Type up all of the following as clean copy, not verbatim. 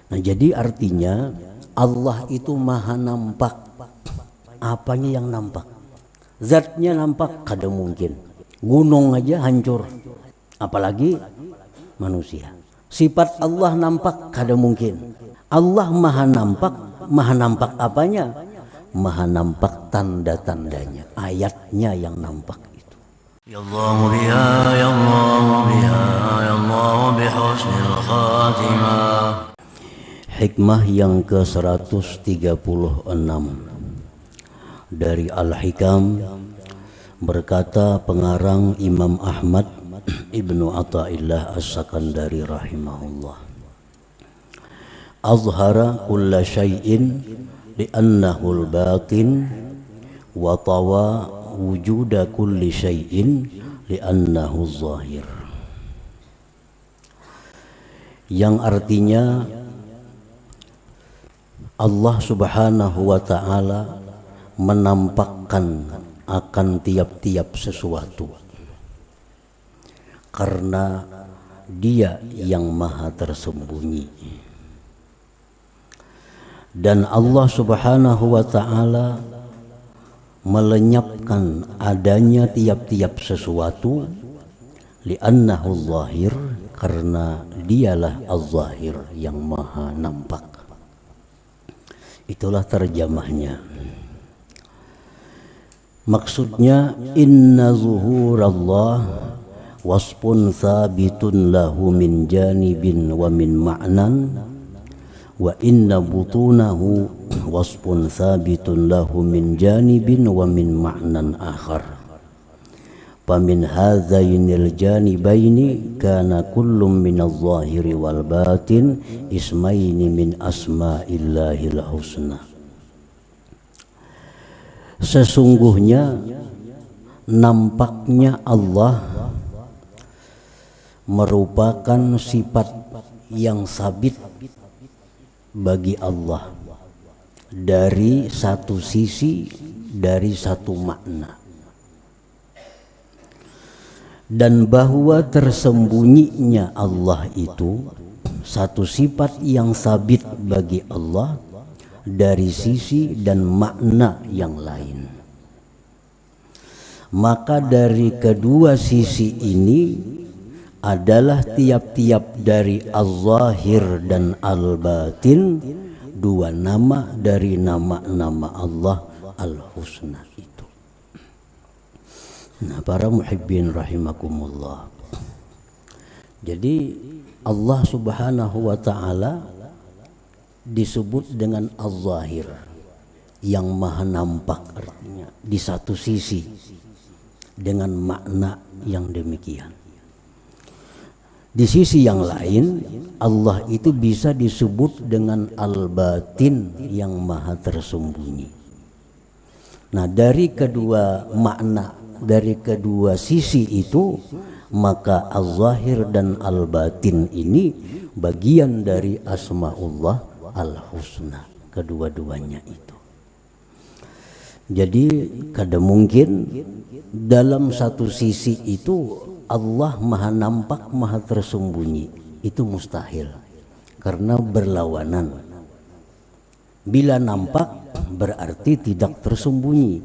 Nah, jadi artinya Allah itu maha nampak. Apanya yang nampak? Zatnya nampak, kada mungkin. Gunung aja hancur, apalagi manusia. Sifat Allah nampak, kada mungkin. Allah maha nampak apanya? Maha nampak tanda-tandanya, ayatnya yang nampak itu. Ya Allah biha, ya Allah biha, ya Allah bihusnil khatimah. Hikmah yang ke-136 dari Al-Hikam, berkata pengarang Imam Ahmad Ibnu Athaillah As-Sakandari rahimahullah, azhara kulla syai'in li'annahu al-batin wa tawa wujuda kulli syai'in li'annahu zahir. Yang artinya Allah subhanahu wa ta'ala menampakkan akan tiap-tiap sesuatu karena Dia yang maha tersembunyi. Dan Allah subhanahu wa ta'ala melenyapkan adanya tiap-tiap sesuatu li'annahu zahir, karena Dialah az-zahir yang maha nampak. Itulah terjemahnya. Maksudnya inna zuhurallah wasfun thabitun lahu min janibin wa min ma'nan, wa inna butunahu wasfun thabitun lahu min janibin wa min ma'nan akhar. Famin hadzainil janibaini kana kullum minadh zahiri wal batin ismaini min asma'illahil husna. Sesungguhnya nampaknya Allah merupakan sifat yang sabit bagi Allah dari satu sisi, dari satu makna, dan bahwa tersembunyinya Allah itu satu sifat yang sabit bagi Allah dari sisi dan makna yang lain. Maka dari kedua sisi ini adalah tiap-tiap dari Az-Zahir dan Al-Batin, dua nama dari nama-nama Allah Al-Husna itu. Nah, para muhibbin rahimakumullah, jadi Allah subhanahu wa ta'ala disebut dengan Az-Zahir, yang maha nampak, artinya di satu sisi dengan makna yang demikian. Di sisi yang lain Allah itu bisa disebut dengan Al-Batin, yang maha tersembunyi. Nah, dari kedua makna, dari kedua sisi itu, maka Az-Zahir dan Al-Batin ini bagian dari Asma'ullah Al-Husna, kedua-duanya itu. Jadi kada mungkin dalam satu sisi itu Allah maha nampak, maha tersembunyi, itu mustahil, karena berlawanan. Bila nampak berarti tidak tersembunyi,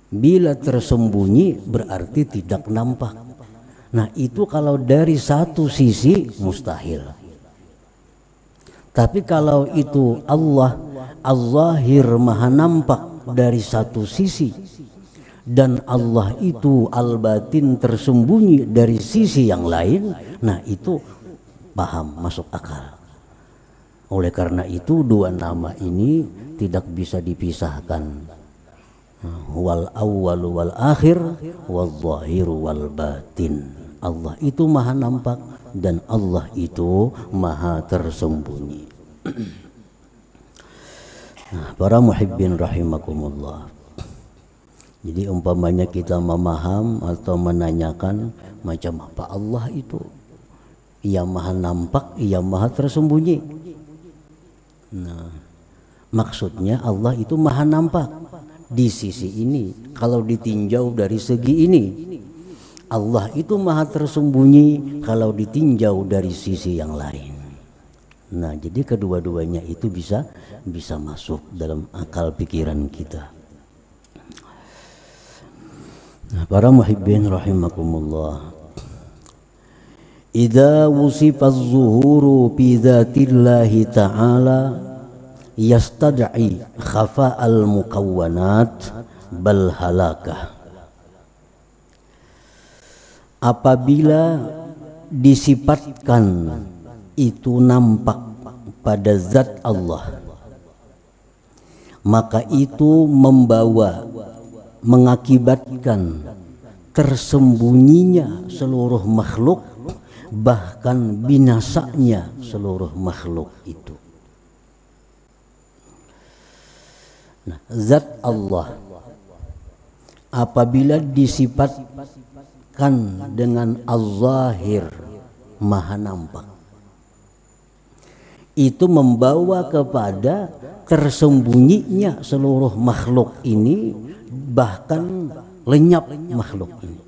bila tersembunyi berarti tidak nampak. Nah, itu kalau dari satu sisi mustahil. Tapi kalau itu Allah Az-Zahir maha nampak dari satu sisi, dan Allah itu Al-Batin tersembunyi dari sisi yang lain, nah itu paham, masuk akal. Oleh karena itu dua nama ini tidak bisa dipisahkan. Wal awwalu wal akhir wal zahiru wal batin. Allah itu maha nampak dan Allah itu maha tersembunyi. Nah, para muhibbin rahimakumullah, jadi umpamanya kita memaham atau menanyakan macam apa Allah itu, Ia maha nampak, Ia maha tersembunyi. Nah, maksudnya Allah itu maha nampak di sisi ini. Kalau ditinjau dari segi ini, Allah itu maha tersembunyi kalau ditinjau dari sisi yang lain. Nah, jadi kedua-duanya itu bisa masuk dalam akal pikiran kita. Nah, para muhibbin rahimakumullah. Idza wusifa az-zuhuru bi dzatillahi ta'ala yastad'i khafa'al mukawwanat bal halakah. Apabila disifatkan itu nampak pada zat Allah, maka itu mengakibatkan tersembunyinya seluruh makhluk, bahkan binasanya seluruh makhluk itu. Nah, zat Allah apabila disifatkan dengan az-zahir, maha nampak, itu membawa kepada tersembunyinya seluruh makhluk ini, bahkan lenyap makhluk ini.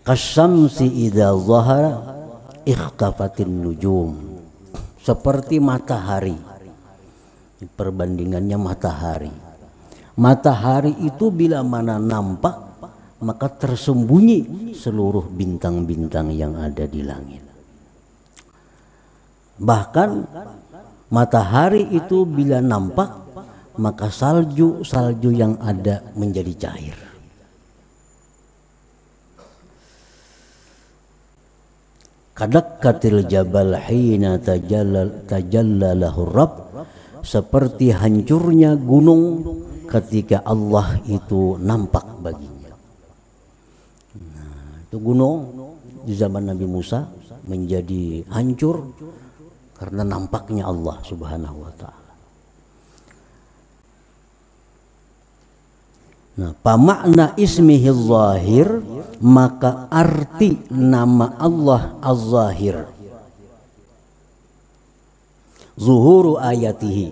Kasyamsi idza zahara ikhtafatin nujum, seperti matahari. Perbandingannya matahari. Matahari itu bila mana nampak, maka tersembunyi seluruh bintang-bintang yang ada di langit. Bahkan matahari itu bila nampak, maka salju yang ada menjadi cair. Kadakkatil jabal hina tajalla lahu rabb, seperti hancurnya gunung ketika Allah itu nampak baginya. Nah, itu gunung di zaman Nabi Musa menjadi hancur karena nampaknya Allah Subhanahu wa ta'ala. Nah, pamakna ismihi zahir, maka arti nama Allah az-zahir. Zuhuru ayatihi,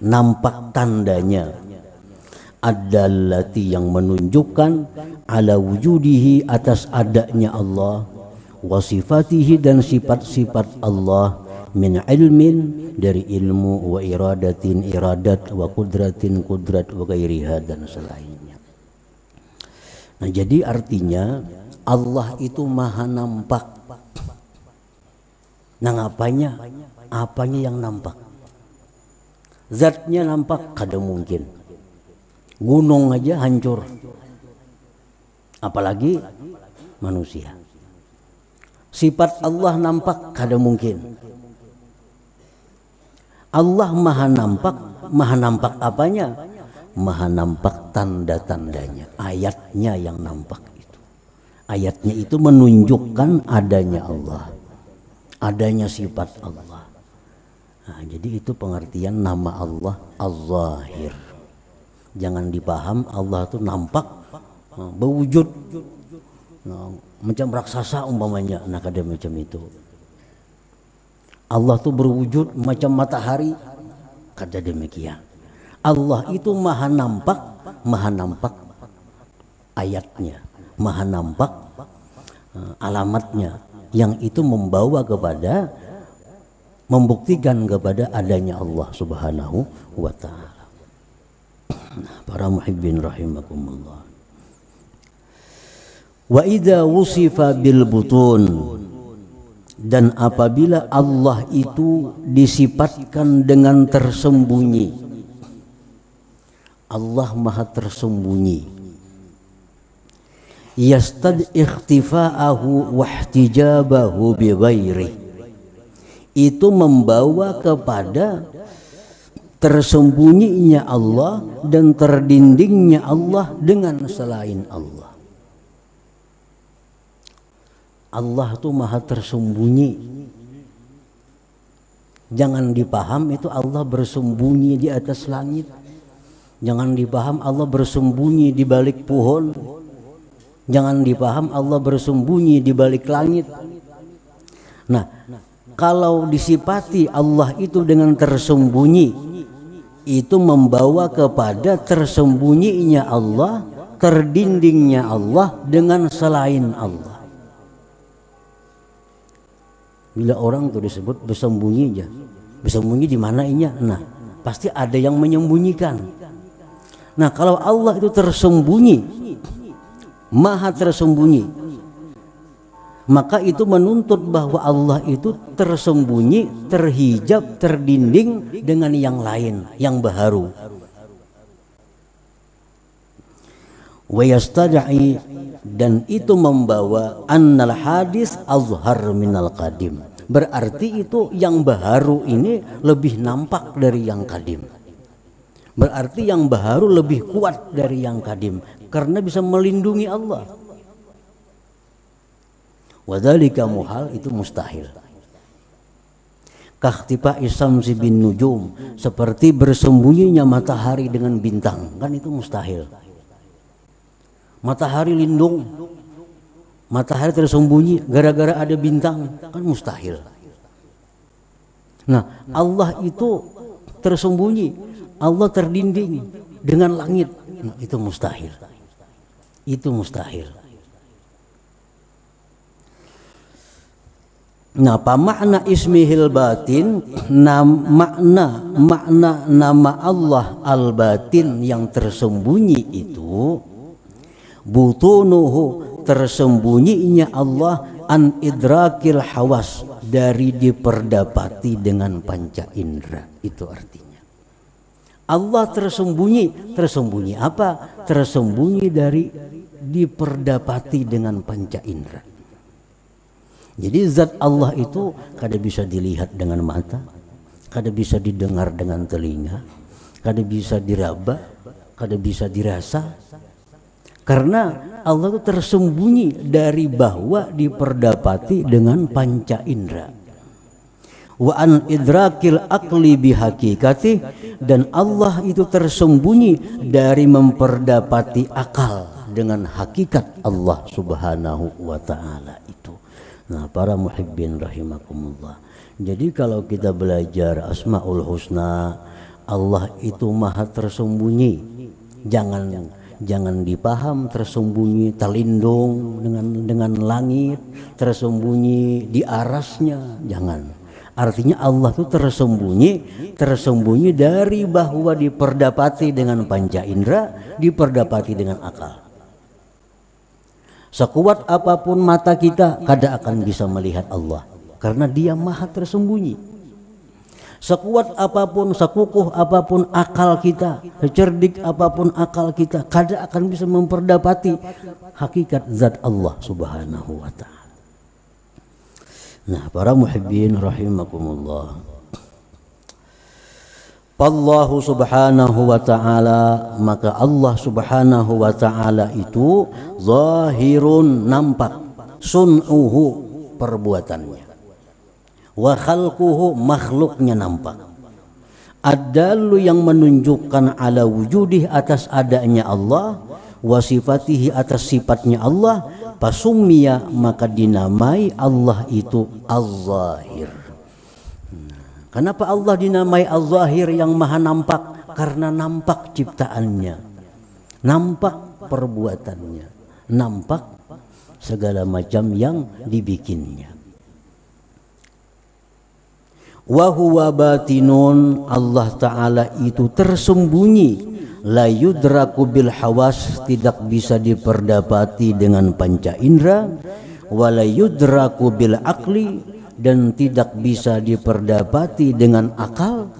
nampak tandanya. Ad-dallati, yang menunjukkan ala wujudihi, atas adanya Allah, wasifatihi, dan sifat-sifat Allah, min ilmin, dari ilmu, wa iradatin iradat, wa kudratin kudrat, wa gairiha, dan selainnya. Nah, jadi artinya Allah itu maha nampak. Nah, apanya yang nampak? Zatnya nampak, kada mungkin. Gunung aja hancur, apalagi manusia. Sifat Allah nampak, kada mungkin. Allah maha nampak apanya? Maha nampak tanda-tandanya, ayatnya yang nampak itu. Ayatnya itu menunjukkan adanya Allah, adanya sifat Allah. Nah, jadi itu pengertian nama Allah az-zahir. Jangan dipaham Allah itu nampak, berwujud, macam raksasa umpamanya. Nah, kada macam itu. Allah itu berwujud macam matahari, kada demikian. Allah itu maha nampak ayatnya, maha nampak alamatnya, yang itu membawa kepada, membuktikan kepada adanya Allah Subhanahu wa ta'ala. Para muhibbin rahimakumullah. Wa idza wusifa bil butun, dan apabila Allah itu disifatkan dengan tersembunyi, Allah maha tersembunyi. Yastad ikhtifa'ahu wa ihtijabahu bi ghairi, itu membawa kepada tersembunyinya Allah dan terdindingnya Allah dengan selain Allah. Allah itu maha tersembunyi. Jangan dipaham itu Allah bersembunyi di atas langit. Jangan dipaham Allah bersembunyi di balik pohon. Jangan dipaham Allah bersembunyi di balik langit. Nah, kalau disifati Allah itu dengan tersembunyi, itu membawa kepada tersembunyinya Allah, terdindingnya Allah dengan selain Allah. Bila orang tuh disebut bersembunyi aja, bersembunyi di mana inya? Nah, pasti ada yang menyembunyikan. Nah, kalau Allah itu tersembunyi, maha tersembunyi, maka itu menuntut bahwa Allah itu tersembunyi, terhijab, terdinding dengan yang lain, yang baharu. Wa yastad'i, dan itu membawa annal hadis azhar minal qadim. Berarti itu yang baharu ini lebih nampak dari yang kadim. Berarti yang baharu lebih kuat dari yang kadim karena bisa melindungi Allah. Wadzalika muhal, itu mustahil. Kakhtifa isamsi bin nujum, seperti bersembunyinya matahari dengan bintang, kan itu mustahil. Matahari lindung, matahari tersembunyi gara-gara ada bintang, kan mustahil. Nah, Allah itu tersembunyi, Allah terdinding dengan langit, nah, itu mustahil. Itu mustahil. Nah, apa makna ismihil batin? Makna nama Allah al-batin yang tersembunyi itu, butunuhu, tersembunyinya Allah, an idrakil hawas, dari diperdapati dengan panca indera. Itu artinya Allah tersembunyi. Tersembunyi apa? Tersembunyi dari diperdapati dengan panca indera. Jadi zat Allah itu kada bisa dilihat dengan mata, kada bisa didengar dengan telinga, kada bisa diraba, kada bisa dirasa. Karena Allah itu tersembunyi dari bahwa diperdapati dengan panca indera. Wa an idrakil aqli bihakikati, dan Allah itu tersembunyi dari memperdapati akal dengan hakikat Allah subhanahu wa ta'ala itu. Nah, para muhibbin rahimakumullah. Jadi kalau kita belajar Asmaul Husna, Allah itu maha tersembunyi. Jangan dipaham tersembunyi terlindung dengan langit, tersembunyi di arasnya, jangan. Artinya Allah itu tersembunyi dari bahwa diperdapati dengan panca indera, diperdapati dengan akal. Sekuat apapun mata kita, kada akan bisa melihat Allah karena Dia maha tersembunyi. Sekuat apapun, sekukuh apapun akal kita, secerdik apapun akal kita, kada akan bisa memperdapati hakikat zat Allah subhanahu wa ta'ala. Nah, para muhibbin rahimakumullah, Allahu subhanahu wa ta'ala, maka Allah subhanahu wa ta'ala itu zahirun, nampak, sun'uhu, perbuatannya, wa khalquhu, makhluknya nampak, adalu, yang menunjukkan ala wujudih, atas adanya Allah, wa sifatihi, atas sifatnya Allah, pasummiya, maka dinamai Allah itu az-zahir. Kenapa Allah dinamai Az-Zahir, yang maha nampak? Karena nampak ciptaannya, nampak perbuatannya, nampak segala macam yang dibikinnya. Wa huwa batinun, Allah Ta'ala itu tersembunyi, la yudraku bil hawas, tidak bisa diperdapati dengan panca indera, wa la yudraku bil aqli, dan tidak bisa diperdapati dengan akal.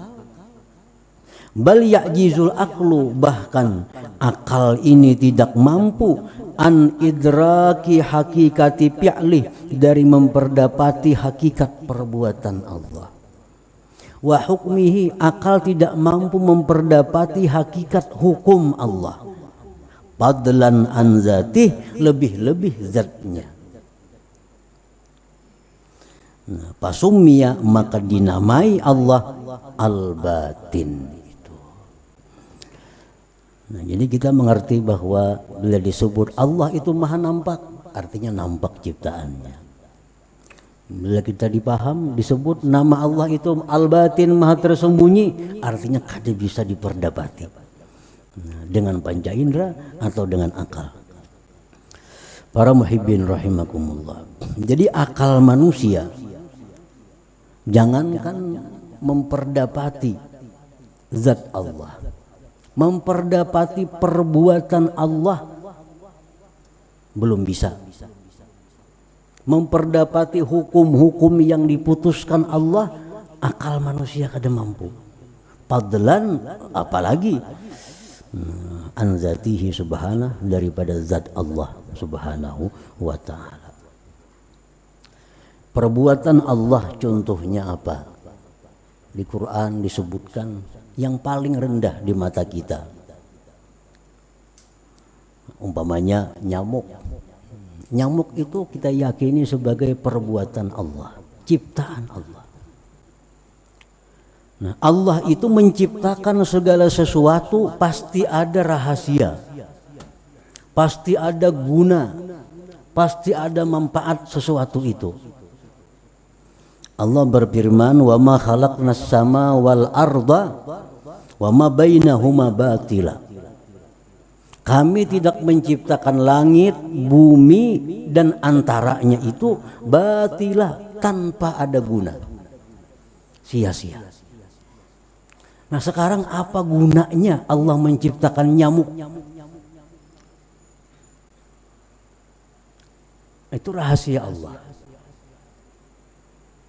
Bal ya'jizul aqlu, bahkan akal ini tidak mampu, an idraki hakikati fi'lih, dari memperdapati hakikat perbuatan Allah. Wa hukmihi, akal tidak mampu memperdapati hakikat hukum Allah. Fadlan an zatih, lebih-lebih zatnya. Nah, pasummiya, maka dinamai Allah al-batin itu. Nah, jadi kita mengerti bahwa bila disebut Allah itu maha nampak, artinya nampak ciptaannya. Bila kita dipaham disebut nama Allah itu al-batin, maha tersembunyi, artinya kada bisa diperdapati. dengan panca indera atau dengan akal. Para muhibbin rahimakumullah. Jadi akal manusia jangankan memperdapati zat Allah, memperdapati perbuatan Allah belum bisa. Memperdapati hukum-hukum yang diputuskan Allah, akal manusia kada mampu. Padlan apalagi an zatihi subhanah, daripada zat Allah subhanahu wa ta'ala. Perbuatan Allah contohnya apa? Di Quran disebutkan yang paling rendah di mata kita. Umpamanya nyamuk. Nyamuk itu kita yakini sebagai perbuatan Allah, ciptaan Allah. Nah, Allah itu menciptakan segala sesuatu pasti ada rahasia, pasti ada guna, pasti ada manfaat sesuatu itu. Allah berfirman, wa ma khalaqnas sama wal arda wa ma bainahuma batila. Kami tidak menciptakan langit, bumi dan antaranya itu batila, tanpa ada guna, sia-sia. Nah, sekarang apa gunanya Allah menciptakan nyamuk? Itu rahasia Allah.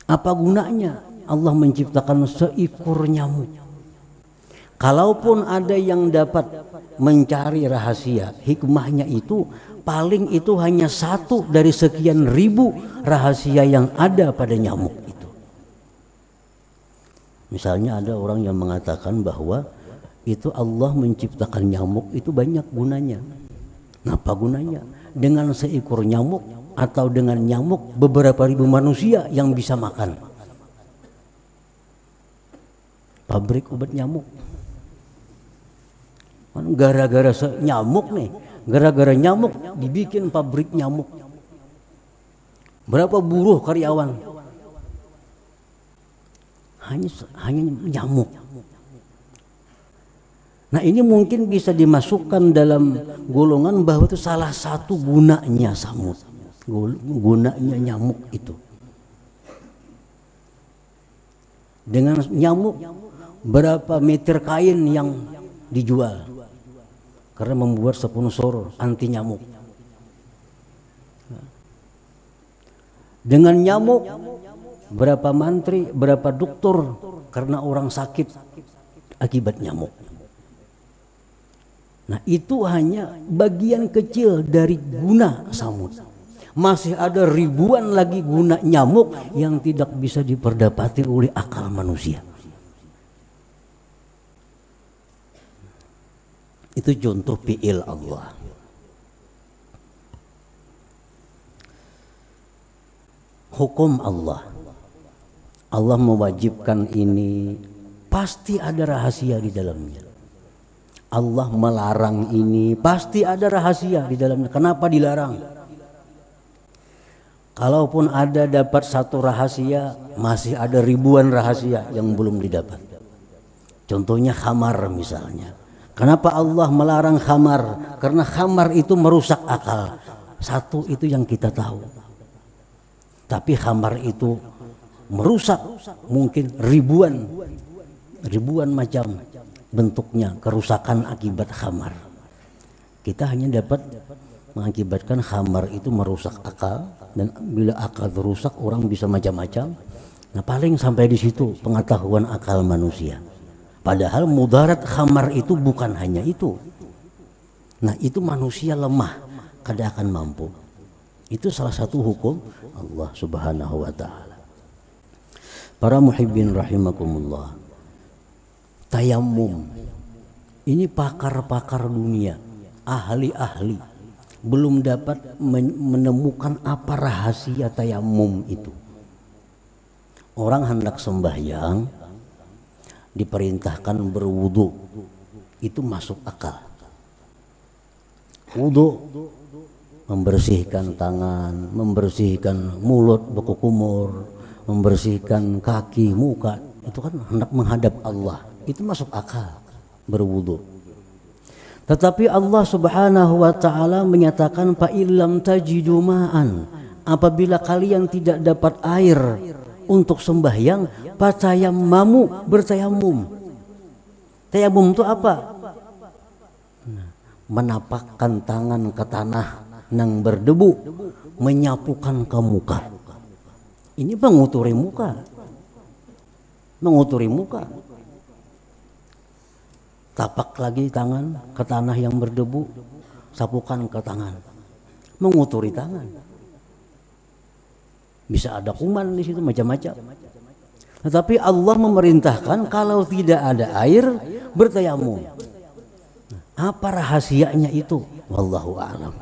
Apa gunanya Allah menciptakan seekor nyamuk? Kalaupun ada yang dapat mencari rahasia, hikmahnya itu paling itu hanya satu dari sekian ribu rahasia yang ada pada nyamuk itu. Misalnya ada orang yang mengatakan bahwa itu Allah menciptakan nyamuk itu banyak gunanya. Apa gunanya? Dengan seekor nyamuk atau dengan nyamuk beberapa ribu manusia yang bisa makan. Pabrik obat nyamuk. Gara-gara nyamuk nih, gara-gara nyamuk dibikin pabrik nyamuk. Berapa buruh karyawan? Hanya nyamuk. Nah, ini mungkin bisa dimasukkan dalam golongan bahwa itu salah satu gunanya samud, gunanya nyamuk itu. Dengan nyamuk berapa meter kain yang dijual karena membuat sponsor anti nyamuk. Dengan nyamuk berapa mantri, berapa dokter karena orang sakit akibat nyamuk. Nah, itu hanya bagian kecil dari guna samud. Masih ada ribuan lagi guna nyamuk yang tidak bisa diperdapati oleh akal manusia. Itu contoh fi'il Allah. Hukum Allah. Allah mewajibkan ini, pasti ada rahasia di dalamnya. Allah melarang ini, pasti ada rahasia di dalamnya. Kenapa dilarang? Kalaupun ada dapat satu rahasia, masih ada ribuan rahasia yang belum didapat. Contohnya khamar misalnya. Kenapa Allah melarang khamar? Karena khamar itu merusak akal. Satu itu yang kita tahu. Tapi khamar itu merusak mungkin ribuan macam bentuknya, kerusakan akibat khamar. Kita hanya dapat mengakibatkan khamar itu merusak akal, dan bila akal rusak orang bisa macam-macam. Nah, paling sampai di situ pengetahuan akal manusia. Padahal mudarat khamar itu bukan hanya itu. Nah, itu manusia lemah, kada akan mampu. Itu salah satu hukum Allah Subhanahu wa ta'ala. Para muhibbin rahimakumullah, tayammum ini pakar-pakar dunia, ahli-ahli belum dapat menemukan apa rahasia tayammum itu. Orang hendak sembahyang diperintahkan berwudu, itu masuk akal. Wudu membersihkan tangan, membersihkan mulut, beku kumur, membersihkan kaki, muka, itu kan hendak menghadap Allah, itu masuk akal berwudu. Tetapi Allah Subhanahu wa taala menyatakan fa illam tajidu ma'an, apabila kalian tidak dapat air untuk sembahyang, fatayammamu, bertayamum. Tayamum itu apa? Menapakkan tangan ke tanah yang berdebu, menyapukan ke muka. Ini menguturi muka. Menguturi muka. Tapak lagi tangan ke tanah yang berdebu, sapukan ke tangan. Menguturi tangan. Bisa ada kuman di situ macam-macam. Tetapi Allah memerintahkan kalau tidak ada air, bertayamum. Apa rahasianya itu? Wallahu a'lam.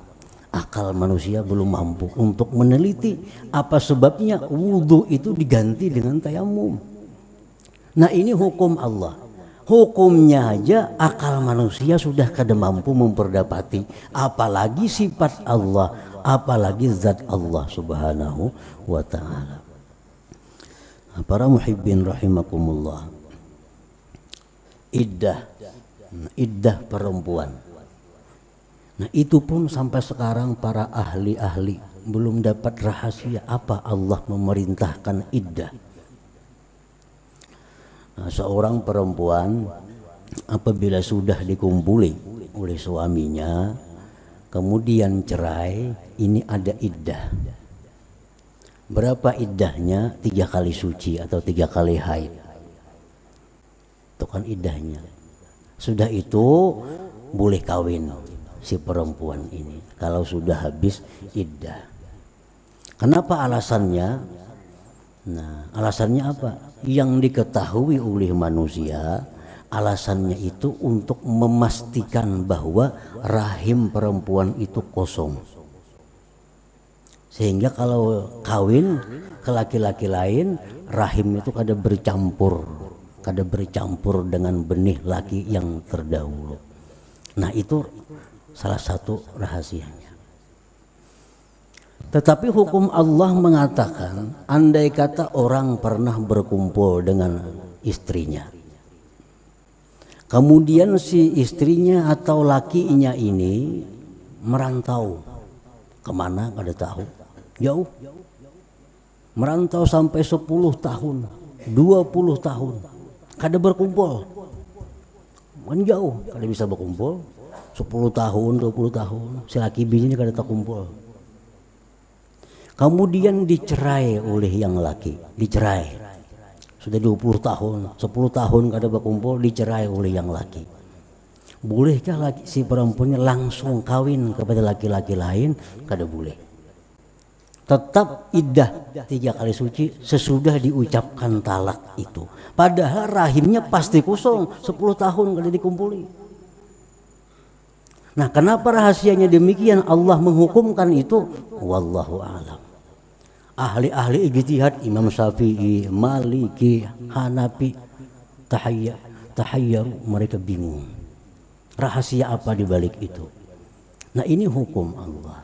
Akal manusia belum mampu untuk meneliti apa sebabnya wudhu itu diganti dengan tayamum. Nah, ini hukum Allah. Hukumnya aja akal manusia sudah kada mampu memperdapati, apalagi sifat Allah, apalagi zat Allah Subhanahu wa ta'ala. Para muhibbin rahimakumullah, iddah perempuan. Nah, itu pun sampai sekarang para ahli-ahli belum dapat rahasia apa Allah memerintahkan iddah. Nah, seorang perempuan apabila sudah dikumpuli oleh suaminya kemudian cerai, ini ada iddah. Berapa iddahnya? 3 kali suci atau 3 kali haid. Itu kan iddahnya. Sudah itu boleh kawin si perempuan ini kalau sudah habis iddah. Kenapa alasannya? Nah, alasannya apa? Yang diketahui oleh manusia, alasannya itu untuk memastikan bahwa rahim perempuan itu kosong. Sehingga kalau kawin ke laki-laki lain, rahim itu kada bercampur dengan benih laki yang terdahulu. Nah, itu salah satu rahasianya. Tetapi hukum Allah mengatakan, andai kata orang pernah berkumpul dengan istrinya, kemudian si istrinya atau lakinya ini merantau, kemana kada tahu, jauh, merantau sampai 10 tahun, 20 tahun, kada berkumpul, kan jauh, kada bisa berkumpul, 10 tahun, 20 tahun, si laki bininya kada tak kumpul. Kemudian dicerai oleh yang laki, dicerai. Sudah 20 tahun, 10 tahun kada berkumpul, dicerai oleh yang laki. Bolehkah laki si perempuannya langsung kawin kepada laki-laki lain? Kada boleh. Tetap iddah 3 kali suci sesudah diucapkan talak itu. Padahal rahimnya pasti kosong, 10 tahun kada dikumpuli. Nah, kenapa rahasianya demikian? Allah menghukumkan itu, wallahu a'lam. Ahli-ahli ijtihad Imam Syafi'i, Maliki, Hanafi, tahayyaru, mereka bingung. Rahasia apa di balik itu? Nah, ini hukum Allah.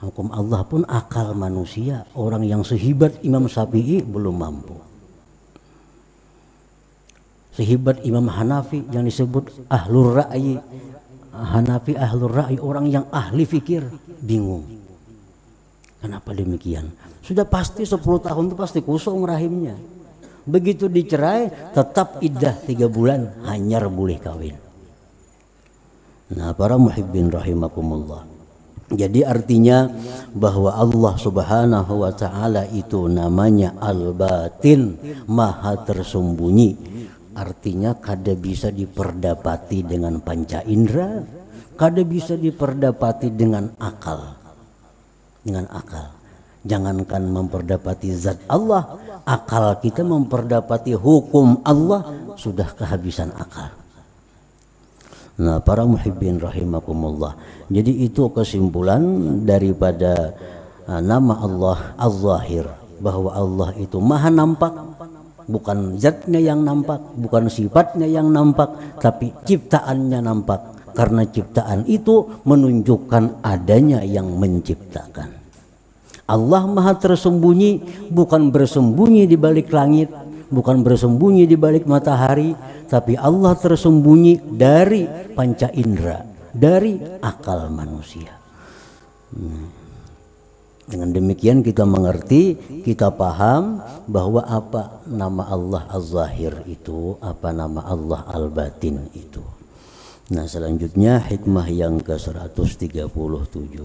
Hukum Allah pun akal manusia, orang yang sehebat Imam Syafi'i belum mampu. Sehebat Imam Hanafi yang disebut ahlur ra'yi, Hanafi ahlur ra'yi, orang yang ahli fikir, bingung. Kenapa demikian? Sudah pasti 10 tahun itu pasti kosong rahimnya. Begitu dicerai tetap iddah 3 bulan, hanyar boleh kawin. Nah, para muhibbin rahimakumullah, jadi artinya bahwa Allah Subhanahu wa ta'ala itu namanya al-batin, maha tersembunyi. Artinya kada bisa diperdapati dengan panca indera, kada bisa diperdapati dengan akal. Dengan akal, jangankan memperdapati zat Allah, akal kita memperdapati hukum Allah sudah kehabisan akal. Nah, para muhibbin rahimakumullah, jadi itu kesimpulan daripada nama Allah Az-Zahir, bahwa Allah itu maha nampak, bukan zatnya yang nampak, bukan sifatnya yang nampak, tapi ciptaannya nampak. Karena ciptaan itu menunjukkan adanya yang menciptakan. Allah maha tersembunyi, bukan bersembunyi di balik langit, bukan bersembunyi di balik matahari, tapi Allah tersembunyi dari panca indera, dari akal manusia. Dengan demikian kita mengerti, kita paham bahwa apa nama Allah Az-Zahir itu, apa nama Allah Al-Batin itu. Nah, selanjutnya hikmah yang ke-137.